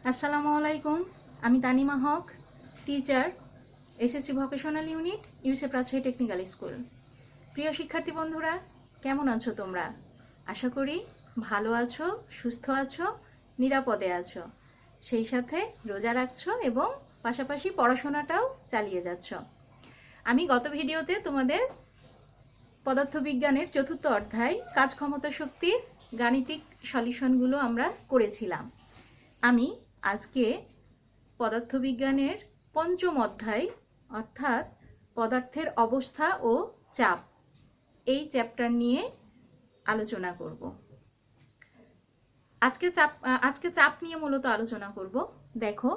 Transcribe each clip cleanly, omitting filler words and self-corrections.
আসসালামু আলাইকুম। আমি Tanima Haque, teacher, SSC vocational unit, UCEP Rajshahi technical school. প্রিয় শিক্ষার্থী বন্ধুরা, কেমন আছো তোমরা? আশা করি ভালো আছো, সুস্থ আছো, নিরাপদে আছো, সেই সাথে রোজা রাখছো এবং পাশাপাশি পড়াশোনাটাও চালিয়ে যাচ্ছ। আমি গত ভিডিওতে তোমাদের পদার্থবিজ্ঞানের চতুর্থ অধ্যায় কাজ ক্ষমতা শক্তির গাণিতিক সলিউশনগুলো আমরা করেছিলাম। আমি আজকে পদার্থবিজ্ঞানের পঞ্চম অধ্যায় অর্থাৎ পদার্থের অবস্থা ও চাপ এই চ্যাপ্টার নিয়ে আলোচনা করব। আজকে চাপ নিয়ে মূলত আলোচনা করব। দেখো,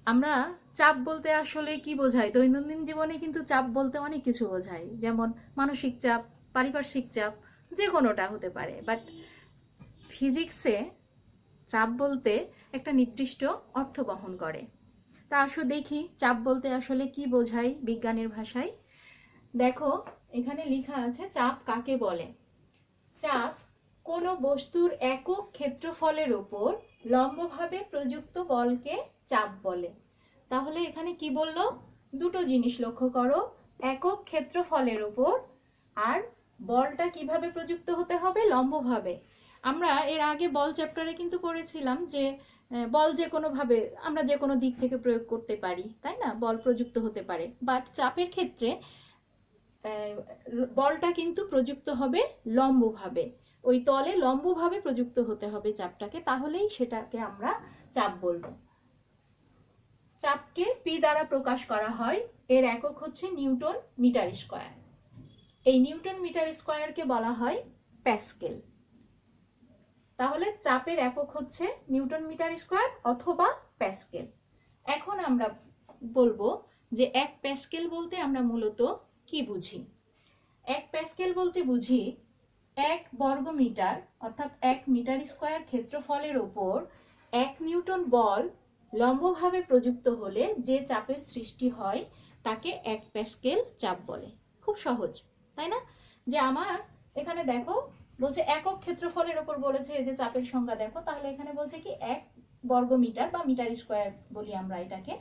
আমরা চাপ বলতে আসলে কি বোঝাই? দৈনন্দিন জীবনে কিন্তু চাপ বলতে অনেক কিছু বোঝায়, যেমন মানসিক চাপ, পারিপার্শ্বিক চাপ, যে কোনোটা হতে পারে। বাট ফিজিক্সে চাপ বলতে একটা নির্দিষ্ট অর্থ বহন করে। তা আসলে দেখি চাপ বলতে আসলে কি বোঝায় বিজ্ঞানের ভাষায়। দেখো, এখানে লেখা আছে চাপ কাকে বলে। চাপ কোনো বস্তুর একক ক্ষেত্রফলের উপর লম্বভাবে প্রযুক্ত বলকে চাপ বলে। তাহলে এখানে কি বললো? দুটো জিনিস লক্ষ্য করো, একক ক্ষেত্রফলের উপর আর বলটা কিভাবে প্রযুক্ত হতে হবে? লম্বভাবে। আমরা এর আগে বল চ্যাপ্টারে কিন্তু পড়েছিলাম যে বল যে কোনোভাবে আমরা যে কোনো দিক থেকে প্রয়োগ করতে পারি, তাই না? বল প্রযুক্ত হতে পারে, বাট চাপের ক্ষেত্রে বলটা কিন্তু প্রযুক্ত হবে লম্বভাবে, ওই তলে লম্বভাবে প্রযুক্ত হতে হবে চাপটাকে, তাহলেই সেটাকে আমরা চাপ বলবো। চাপকে পি দ্বারা প্রকাশ করা হয়, এর একক হচ্ছে নিউটন মিটার স্কয়ার। এই নিউটন মিটার স্কয়ারকে বলা হয় প্যাসকেল। তাহলে চাপের একক হচ্ছে নিউটন মিটার স্কয়ার অথবা প্যাসকেল। এখন আমরা বলবো যে এক প্যাসকেল বলতে আমরা মূলত কি বুঝি। এক প্যাসকেল বলতে বুঝি এক বর্গ মিটার অর্থাৎ 1 মিটার স্কয়ার ক্ষেত্রফলের ওপর 1 নিউটন বল লম্বভাবে প্রযুক্ত হলে যে চাপের সৃষ্টি হয় তাকে এক প্যাসকেল চাপ বলে। খুব সহজ, তাই না? যে আমার এখানে দেখো বলছে একক ক্ষেত্রফলের ওপর বলেছে যে চাপের সংজ্ঞা দেখো, তাহলে এখানে বলছে কি 1 বর্গ মিটার বা মিটার স্কয়ার বলি আমরা এটাকে,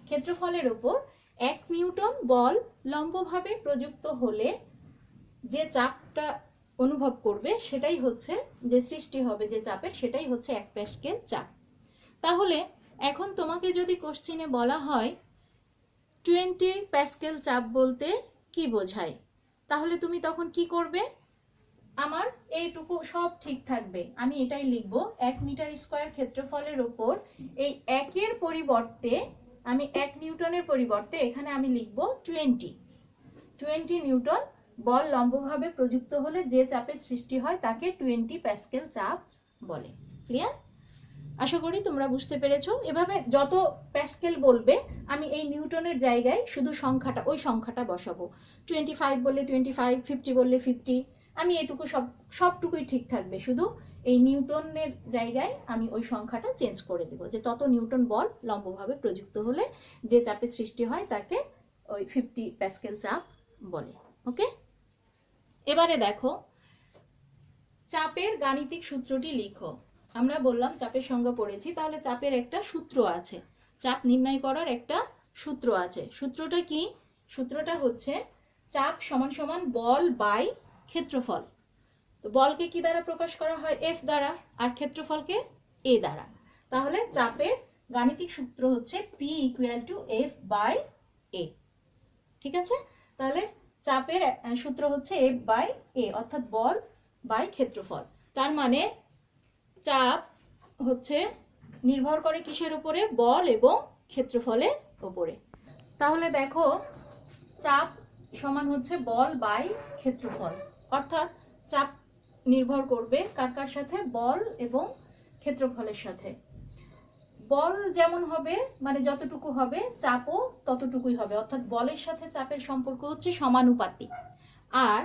ক্ষেত্রফলের ওপর 1 নিউটন বল লম্বভাবে প্রযুক্ত হলে যে চাপটা অনুভব করবে সেটাই হচ্ছে, যে সৃষ্টি হবে যে চাপের, সেটাই হচ্ছে এক প্যাসকেল চাপ। তাহলে এখন তোমাকে যদি কোশ্চেনে বলা হয় 20 প্যাসকেল চাপ বলতে কি বোঝায়, তাহলে তুমি তখন কি করবে? আমার এইটুকু সব ঠিক থাকবে, আমি এটাই লিখব 1 মিটার স্কয়ার ক্ষেত্রফলের ওপর এই একের পরিবর্তে আমি 1 নিউটনের পরিবর্তে এখানে আমি লিখব 20 নিউটন বল লম্বভাবে প্রযুক্ত হলে যে চাপের সৃষ্টি হয় তাকে 20 প্যাসকেল চাপ বলে। ক্লিয়ার? আশা করি তোমরা বুঝতে পেরেছো। এভাবে যত প্যাসকেল বলবে আমি এই নিউটনের জায়গায় শুধু সংখ্যাটা, ওই সংখ্যাটা বসাবো। 25 বললে 25, 50 বললে 50, আমি এটুকু সবটুকুই ঠিক থাকবে, শুধু এই নিউটনের জায়গায় আমি ওই সংখ্যাটা চেঞ্জ করে দেব, যে তত নিউটন বল লম্বভাবে প্রযুক্ত হলে যে চাপের সৃষ্টি হয় তাকে ওই 50 প্যাসকেল চাপ বলে। ওকে, এবারে দেখো চাপের গাণিতিক সূত্রটি লিখো। আমরা বললাম চাপের সংজ্ঞা পড়েছি, তাহলে চাপের একটা সূত্র আছে, চাপ নির্ণয় করার একটা সূত্র আছে। সূত্রটা কি? সূত্রটা হচ্ছে চাপ সমান সমান বল বাই ক্ষেত্রফল। তো বলকে কি দ্বারা প্রকাশ করা হয়? এফ দ্বারা, আর ক্ষেত্রফলকে এ দ্বারা। তাহলে চাপের গাণিতিক সূত্র হচ্ছে P equal to F by A. ঠিক আছে? তাহলে চাপের সূত্র হচ্ছে এফ বাই এ, অর্থাৎ বল বাই ক্ষেত্রফল। তার মানে চাপ হচ্ছে নির্ভর করে কিসের উপরে? বল এবং ক্ষেত্রফলের উপরে। তাহলে দেখো চাপ সমান হচ্ছে বল বাই ক্ষেত্রফল, অর্থাৎ চাপ নির্ভর করবে কার কার সাথে? বল এবং ক্ষেত্রফলের সাথে। বল যেমন হবে মানে যতটুকু হবে চাপও ততটুকুই হবে, অর্থাৎ বলের সাথে চাপের সম্পর্ক হচ্ছে সমানুপাতিক। আর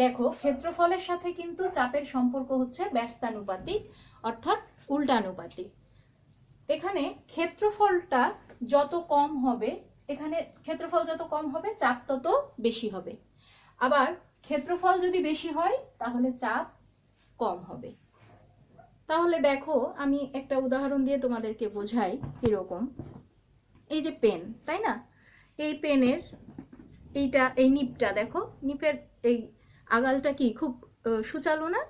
দেখো ক্ষেত্রফলের সাথে কিন্তু চাপের সম্পর্ক হচ্ছে ব্যস্তানুপাতিক, অর্থাৎ উল্টানুপাতিক। এখানে ক্ষেত্রফলটা যত কম হবে, এখানে ক্ষেত্রফল যত কম হবে চাপ তত বেশি হবে, আবার ক্ষেত্রফল যদি বেশি হয় তাহলে চাপ কম হবে। তাহলে দেখো আমি একটা উদাহরণ দিয়ে তোমাদেরকে বোঝাই এরকম। এই যে পেন, তাই না? এই পেনের এই নিপটা দেখো, নিপের এই আগালটা কি খুব সুচালো না?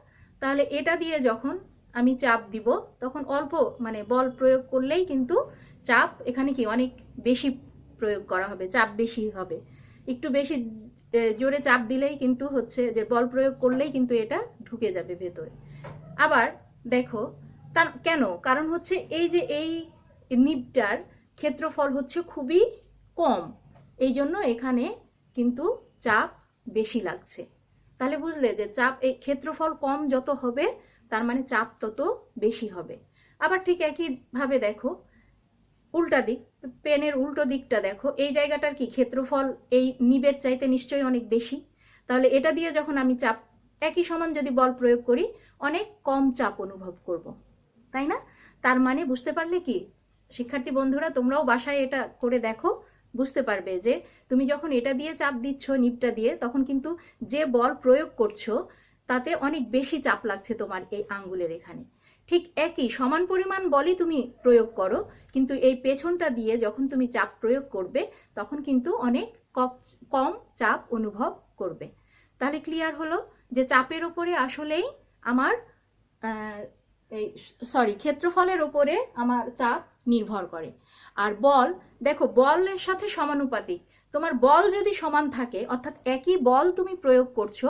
তাহলে এটা দিয়ে যখন আমি চাপ দিব তখন অল্প মানে বল প্রয়োগ করলেই কিন্তু চাপ এখানে কি অনেক বেশি প্রয়োগ করা হবে, চাপ বেশি হবে। একটু বেশি জোরে চাপ দিলেই কিন্তু হচ্ছে যে বল প্রয়োগ করলেই কিন্তু এটা ঢুকে যাবে ভেতরে। আবার দেখো কেন, কারণ হচ্ছে এই যে এই নিপটার ক্ষেত্রফল হচ্ছে খুবই কম, এই জন্য এখানে কিন্তু চাপ বেশি লাগছে। তাহলে বুঝলে যে চাপ এই ক্ষেত্রফল কম যত হবে তার মানে চাপ তত বেশি হবে। আবার ঠিক একইভাবে দেখো উল্টা দিক, পেনের উল্টো দিকটা দেখো, এই জায়গাটার কি ক্ষেত্রফল এই নিবের চাইতে নিশ্চয়ই অনেক বেশি। তাহলে এটা দিয়ে যখন আমি চাপ একই সমান যদি বল প্রয়োগ করি অনেক কম চাপ অনুভব করব, তাই না? তার মানে বুঝতে পারলে কি শিক্ষার্থী বন্ধুরা, তোমরাও বাসায় এটা করে দেখো, বুঝতে পারবে যে তুমি যখন এটা দিয়ে চাপ দিচ্ছ নিবটা দিয়ে, তখন কিন্তু যে বল প্রয়োগ করছো তাতে অনেক বেশি চাপ লাগছে তোমার এই আঙ্গুলের এখানে। ঠিক একই সমান পরিমাণ বলই তুমি প্রয়োগ করো, কিন্তু এই পেছনটা দিয়ে যখন তুমি চাপ প্রয়োগ করবে তখন কিন্তু অনেক কম চাপ অনুভব করবে। তাহলে ক্লিয়ার হলো যে চাপের উপরে আসলেই আমার এই ক্ষেত্রফলের উপরে আমার চাপ নির্ভর করে। আর বল দেখো বলের সাথে সমানুপাতিক। তোমার বল যদি সমান থাকে, অর্থাৎ একই বল তুমি প্রয়োগ করছো,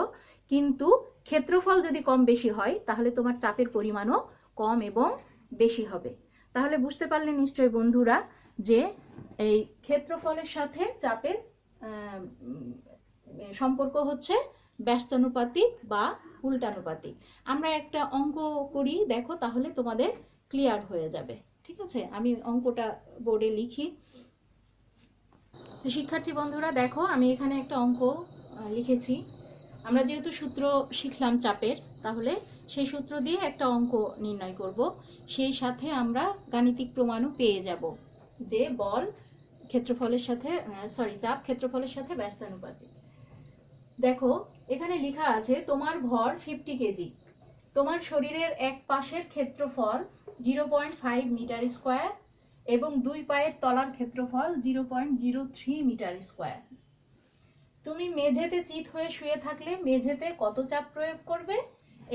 কিন্তু ক্ষেত্রফল যদি কম বেশি হয় তাহলে তোমার চাপের পরিমাণও কম এবং বেশি হবে। তাহলে বুঝতে পারলে নিশ্চয় বন্ধুরা যে এই ক্ষেত্রফলের সাথে চাপের সম্পর্ক হচ্ছে ব্যস্তানুপাতিক বা উল্টানুপাতিক। আমরা একটা অঙ্ক করি, দেখো তাহলে তোমাদের ক্লিয়ার হয়ে যাবে। ঠিক আছে, আমি অঙ্কটা বোর্ডে লিখি। শিক্ষার্থী বন্ধুরা দেখো আমি এখানে একটা অঙ্ক লিখেছি। আমরা যেহেতু সূত্র শিখলাম চাপের, তাহলে সেই সূত্র দিয়ে একটা অঙ্ক নির্ণয় করব। সেই সাথে আমরা গাণিতিক প্রমাণও পেয়ে যাব যে বল ক্ষেত্রফলের সাথে চাপ ক্ষেত্রফলের সাথে ব্যস্তানুপাতিক। দেখো এখানে লেখা আছে তোমার ভর 50 কেজি, তোমার শরীরের এক পাশের ক্ষেত্রফল 0.5 মিটার স্কোয়ার এবং দুই পায়ের তলার ক্ষেত্রফল 0.03 মিটার স্কোয়ার। তুমি মেঝেতে চিত হয়ে শুয়ে থাকলে মেঝেতে কত চাপ প্রয়োগ করবে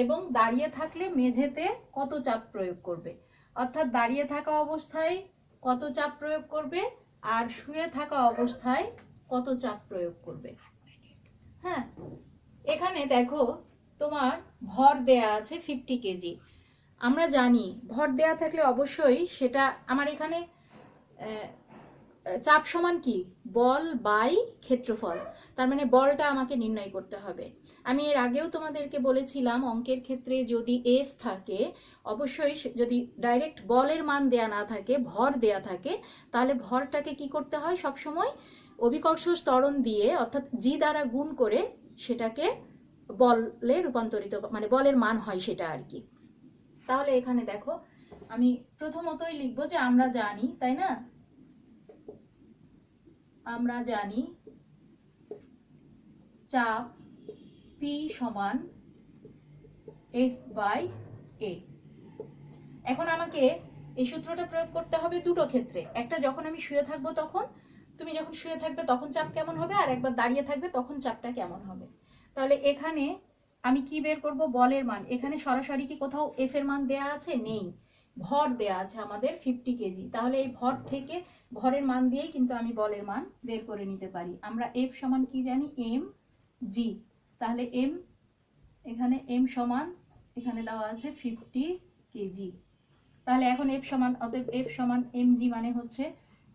এবং দাঁড়িয়ে থাকলে মেঝেতে কত চাপ প্রয়োগ করবে। অর্থাৎ দাঁড়িয়ে থাকা অবস্থায় কত চাপ প্রয়োগ করবে আর শুয়ে থাকা অবস্থায় কত চাপ প্রয়োগ করবে। হ্যাঁ, এখানে দেখো তোমার ভর দেয়া আছে 50 কেজি। আমরা জানি ভর দেয়া থাকলে অবশ্যই সেটা আমার এখানে চাপ সমান কি বল বাই ক্ষেত্রফল, তার মানে বলটা আমাকে নির্ণয় করতে হবে। আমি এর আগেও তোমাদেরকে বলেছিলাম অঙ্কের ক্ষেত্রে যদি এফ থাকে, অবশ্যই যদি ডাইরেক্ট বলের মান দেয়া না থাকে, ভর দেয়া থাকে, তাহলে ভরটাকে কি করতে হয় সবসময় অভিকর্ষ ত্বরণ দিয়ে অর্থাৎ জি দ্বারা গুণ করে সেটাকে বলে রূপান্তরিত, মানে বলের মান হয় সেটা আর কি। তাহলে এখানে দেখো আমি প্রথমতই লিখবো যে আমরা জানি, তাই না, আমরা জানি চাপ P সমান F বাই A। এখন আমাকে এই সূত্রটা প্রয়োগ করতে হবে দুটো ক্ষেত্রে। একটা যখন আমি শুয়ে থাকবো তখন, তুমি যখন শুয়ে থাকবে তখন চাপ কেমন হবে, আর একবার দাঁড়িয়ে থাকবে তখন চাপটা কেমন হবে। তাহলে এখানে আমি কি বের করব, বলের মান। এখানে সরাসরি কি কোথাও এফ এর মান দেয়া আছে? নেই, ভর দেয়া আছে আমাদের 50 কেজি। তাহলে এই ভর থেকে ভরের মান দিয়েই কিন্তু আমি বলের মান বের করে নিতে পারি। আমরা এফ সমান কি জানি, এম জি। তাহলে এম, এখানে এম সমান এখানে দেওয়া আছে 50 কেজি। তাহলে এখন এফ সমান, অতএব এফ সমান এম জি মানে হচ্ছে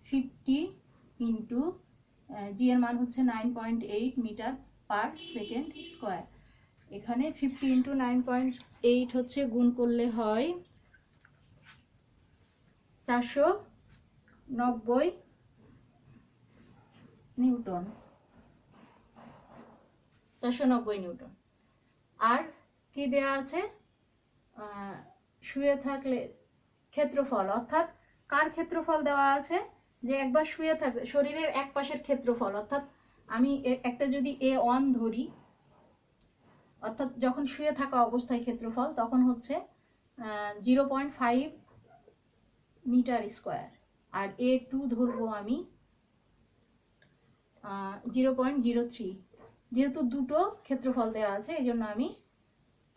50 ইন্টু জি এর মান হচ্ছে 9.8 মিটার পার সেকেন্ড স্কোয়ার। এখানে 50 ইন্টু 9.8 হচ্ছে গুণ করলে হয় 490 নিউটন, 490 নিউটন। আর কি দেয়া আছে, শুয়ে থাকলে ক্ষেত্রফল, অর্থাৎ কার ক্ষেত্রফল দেওয়া আছে, যে একবার শুয়ে থাকলে শরীরের এক পাশের ক্ষেত্রফল, অর্থাৎ আমি একটা যদি A1 ধরি, অর্থাৎ যখন শুয়ে থাকা অবস্থায় ক্ষেত্রফল, তখন হচ্ছে 0.5 মিটার স্কোয়ার, আর A2 ধরবো আমি 0.03। যেহেতু দুটো ক্ষেত্রফল দেওয়া আছে এই জন্য আমি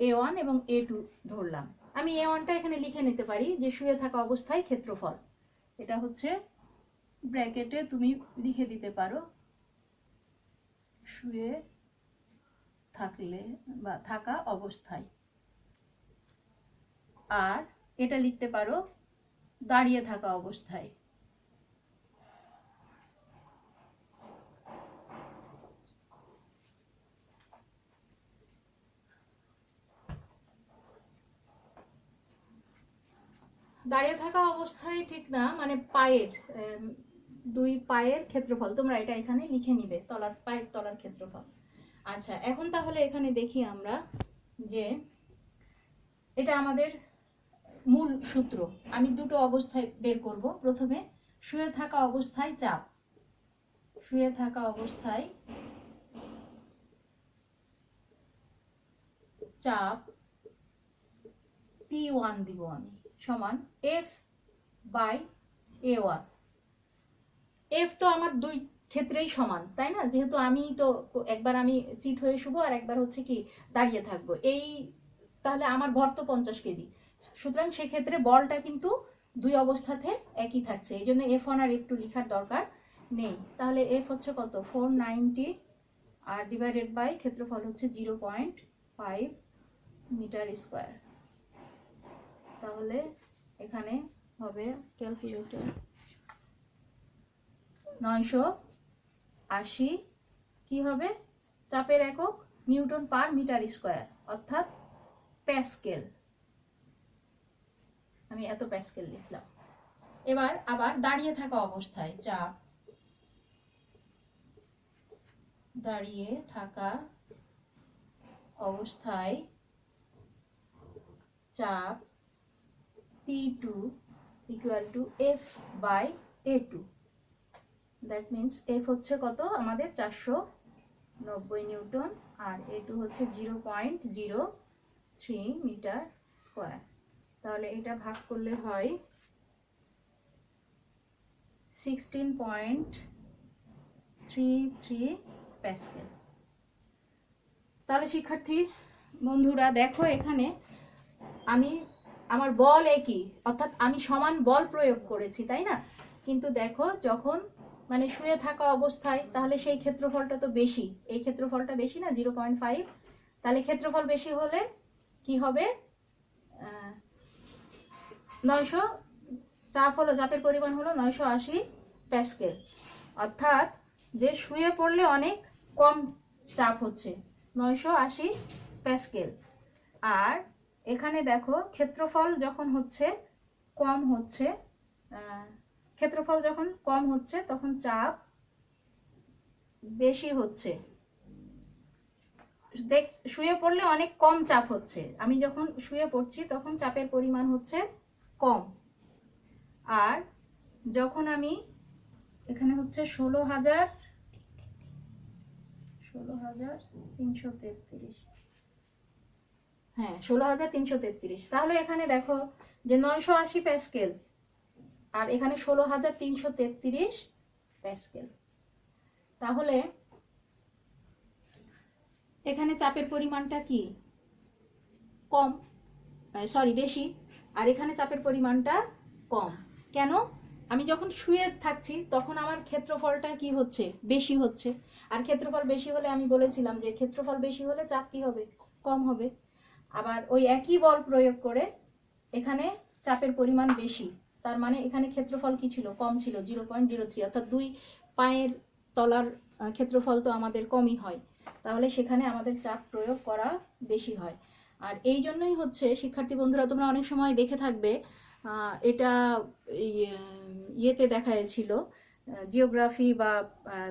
A1 এবং A2 ধরলাম। আমি A1টা এখানে লিখে নিতে পারি যে শুয়ে থাকা অবস্থায় ক্ষেত্রফল, এটা হচ্ছে ব্র্যাকেটে তুমি লিখে দিতে পারো শুয়ে থাকলে বা থাকা অবস্থায়, আর এটা লিখতে পারো দাঁড়িয়ে থাকা অবস্থায়। দাঁড়িয়ে থাকা অবস্থায় ঠিক না, মানে পায়ের দুই পায়ের ক্ষেত্রফল, তোমরা এটা এখানে লিখে নিবে, তলার পায়ের তলার ক্ষেত্রফল। আচ্ছা, এখন তাহলে এখানে দেখি আমরা যে এটা আমাদের মূল সূত্র। আমি দুটো অবস্থায় বের করব। প্রথমে শুয়ে থাকা অবস্থায় চাপ, শুয়ে থাকা অবস্থায় চাপ P1 দিব আমি, সমান F/A1। F তো আমার দুই ক্ষেত্রেই সমান, তাই না? যেহেতু আমি তো একবার আমি চিত হয়ে শুব আর একবার হচ্ছে কি দাঁড়িয়ে থাকবো, এই তাহলে আমার ভর তো 50 কেজি, সুতরাং সেক্ষেত্রে বলটা কিন্তু দুই অবস্থাতে একই থাকছে, এই জন্য F1 আর F2 লেখার দরকার নেই। তাহলে F হচ্ছে কত, 490, আর ডিভাইডেড বাই ক্ষেত্রফল হচ্ছে 0.5 মিটার স্কোয়ার। তাহলে এখানে হবে ক্যালকুলেটর 980 কি হবে, চাপের একক নিউটন পার মিটার স্কোয়ার, অর্থাৎ প্যাসকেল। আমি এত প্যাসকেল লিখলাম। এবার আবার দাঁড়িয়ে থাকা অবস্থায় চাপ, দাঁড়িয়ে থাকা অবস্থায় চাপ P2 equal to F/A2। That means F হচ্ছে কত আমাদের 490 নিউটন, আর A2 হচ্ছে 0.03 মিটার স্কোয়ার। তাহলে এটা ভাগ করলে হয় 16.33 প্যাসকেল। তাহলে শিক্ষার্থী বন্ধুরা দেখো, এখানে আমি আমার বল একই, অর্থাৎ আমি সমান বল প্রয়োগ করেছি, তাই না? কিন্তু দেখো যখন মানে শুয়ে থাকা অবস্থায়, তাহলে সেই ক্ষেত্রফলটা তো বেশি, এই ক্ষেত্রফলটা বেশি না 0.5, তাহলে ক্ষেত্রফল বেশি হলে কি হবে, 900, চাপ হলো, চাপের পরিমাণ হলো 980 প্যাসকেল, অর্থাৎ যে শুয়ে পড়লে অনেক কম চাপ হচ্ছে 980 প্যাসকেল। আর এখানে দেখো ক্ষেত্রফল যখন হচ্ছে কম হচ্ছে, ক্ষেত্রফল যখন কম হচ্ছে তখন চাপ বেশি হচ্ছে। শুয়ে পড়লে অনেক কম চাপ হচ্ছে, আমি যখন শুয়ে পড়ছি তখন চাপের পরিমাণ হচ্ছে কম, আর যখন আমি এখানে হচ্ছে 16,333, হ্যাঁ 16,333, তাহলে এখানে দেখো যে 980 প্যাসকেল আর এখানে 16,333 প্যাসকেল। তাহলে এখানে চাপের পরিমাণটা কি কম, সরি বেশি, আর এখানে চাপের পরিমাণটা কম। কেন? আমি যখন শুয়ে থাকছি তখন আমার ক্ষেত্রফলটা কি হচ্ছে, বেশি হচ্ছে, আর ক্ষেত্রফল বেশি হলে আমি বলেছিলাম যে ক্ষেত্রফল বেশি হলে চাপ কি হবে, কম হবে। আবার ওই একই বল প্রয়োগ করে এখানে চাপের পরিমাণ বেশি, তার মানে এখানে ক্ষেত্রফল কি ছিল, কম ছিল 0.03, অর্থাৎ দুই পায়ের তলার ক্ষেত্রফল তো আমাদের কমই হয়, তাহলে সেখানে আমাদের চাপ প্রয়োগ করা বেশি হয়। আর এই জন্যই হচ্ছে শিক্ষার্থী বন্ধুরা, তোমরা অনেক সময় দেখে থাকবে, এটা ইয়েতে দেখাইছিল, জিওগ্রাফি বা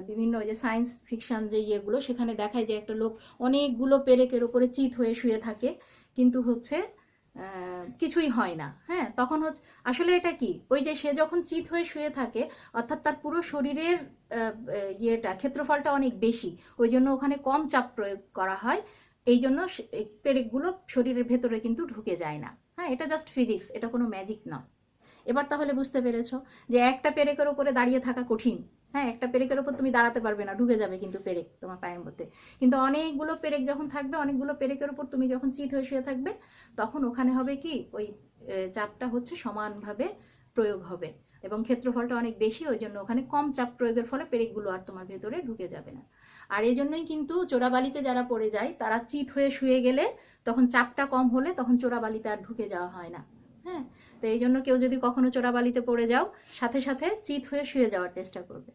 বিভিন্ন যে সায়েন্স ফিকশন যে ইয়েগুলো, সেখানে দেখায় যে একটা লোক অনেকগুলো পেরেকের উপরে চিত হয়ে শুয়ে থাকে, কিন্তু হচ্ছে কিছুই হয় না। হ্যাঁ, তখন হচ্ছে আসলে এটা কি, ওই যে সে যখন চিত হয়ে শুয়ে থাকে, অর্থাৎ তার পুরো শরীরের ইয়েটা ক্ষেত্রফলটা অনেক বেশি, ওই জন্য ওখানে কম চাপ প্রয়োগ করা হয়, এই জন্য পেরেকগুলো শরীরের ভেতরে কিন্তু ঢুকে যায় না। হ্যাঁ, এটা জাস্ট ফিজিক্স, এটা কোনো ম্যাজিক না। এবার তাহলে বুঝতে পেরেছো যে একটা পেরেকের উপরে দাঁড়িয়ে থাকা কঠিন। হ্যাঁ, একটা পেরেকের উপর তুমি দাঁড়াতে পারবে না, ঢুকে যাবে কিন্তু পেরেক তোমার পায়ের মধ্যে। কিন্তু অনেকগুলো পেরেক যখন থাকবে, অনেকগুলো পেরেকের উপর তুমি যখন চিত হয়ে শুয়ে থাকবে, তখন ওখানে হবে কি ওই চাপটা হচ্ছে সমানভাবে প্রয়োগ হবে এবং ক্ষেত্রফলটা অনেক বেশি, ওই জন্য ওখানে কম চাপ প্রয়োগের ফলে পেরেকগুলো আর তোমার ভেতরে ঢুকে যাবে না। আর এই জন্যই কিন্তু চোরাবালিতে যারা পড়ে যায় তারা চিত হয়ে শুয়ে গেলে তখন চাপটা কম হলে তখন চোরাবালিতে আর ঢুকে যাওয়া হয় না। হ্যাঁ, তো এই জন্য কেউ যদি কখনো চোরাবালিতে পড়ে যাও, সাথে সাথে চিত হয়ে শুয়ে যাওয়ার চেষ্টা করবে।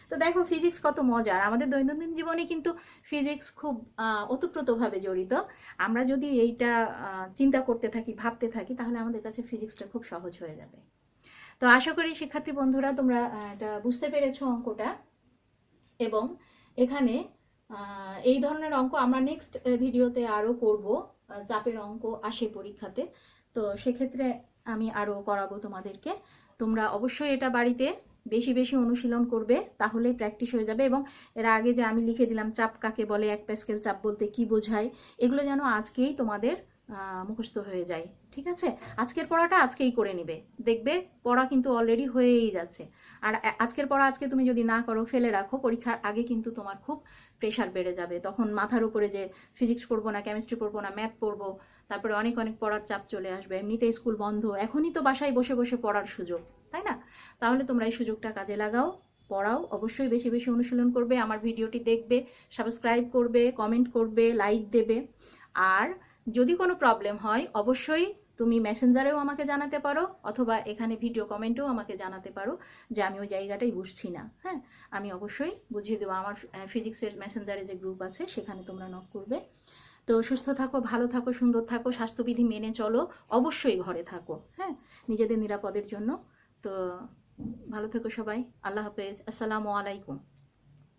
তো দেখো ফিজিক্স কত মজার, আমাদের দৈনন্দিন জীবনে কিন্তু ফিজিক্স খুব ওতপ্রোতভাবে জড়িত। আমরা যদি এইটা চিন্তা করতে থাকি, ভাবতে থাকি, তাহলে আমাদের কাছে ফিজিক্সটা খুব সহজ হয়ে যাবে। তো আশা করি শিক্ষার্থী বন্ধুরা তোমরা এটা বুঝতে পেরেছো অঙ্কটা। এবং এখানে এই ধরনের অঙ্ক আমরা নেক্সট ভিডিওতে আরও করব, চাপের অঙ্ক আসে পরীক্ষাতে, তো সেক্ষেত্রে আমি আরও করাবো তোমাদেরকে। তোমরা অবশ্যই এটা বাড়িতে বেশি বেশি অনুশীলন করবে, তাহলে প্র্যাকটিস হয়ে যাবে। এবং এর আগে যে আমি লিখে দিলাম চাপ কাকে বলে, 1 প্যাসকেল চাপ বলতে কি বোঝায়, এগুলো যেন আজকেই তোমাদের মুখস্থ হয়ে যায়। ঠিক আছে, আজকের পড়াটা আজকেই করে নিবে, দেখবে পড়া কিন্তু অলরেডি হয়েই যাচ্ছে। আর আজকের পড়া আজকে তুমি যদি না করো, ফেলে রাখো, পরীক্ষার আগে কিন্তু তোমার খুব প্রেশার বেড়ে যাবে। তখন মাথার উপরে যে ফিজিক্স পড়বো না, কেমিস্ট্রি পড়বো না, ম্যাথ পড়বো, তারপরে অনেক অনেক পড়ার চাপ চলে আসবে। এমনিতে স্কুল বন্ধ, এখনই তো বাসায় বসে বসে পড়ার সুযোগ, তাই না? তাহলে তোমরা এই সুযোগটা কাজে লাগাও, পড়াও, অবশ্যই বেশি বেশি অনুশীলন করবে, আমার ভিডিওটি দেখবে, সাবস্ক্রাইব করবে, কমেন্ট করবে, লাইক দেবে। আর যদি কোনো প্রবলেম হয় অবশ্যই তুমি মেসেঞ্জারেও আমাকে জানাতে পারো, অথবা এখানে ভিডিও কমেন্টেও আমাকে জানাতে পারো যে আমি ওই জায়গাটাই বুঝছি না। হ্যাঁ, আমি অবশ্যই বুঝিয়ে দেবো। আমার ফিজিক্সের মেসেঞ্জারে যে গ্রুপ আছে সেখানে তোমরা নক করবে। তো সুস্থ থাকো, ভালো থাকো, সুন্দর থাকো, স্বাস্থ্যবিধি মেনে চলো, অবশ্যই ঘরে থাকো, হ্যাঁ, নিজেদের নিরাপদের জন্য। তো ভালো থেকো সবাই, আল্লাহ হাফেজ, আসসালামু আলাইকুম।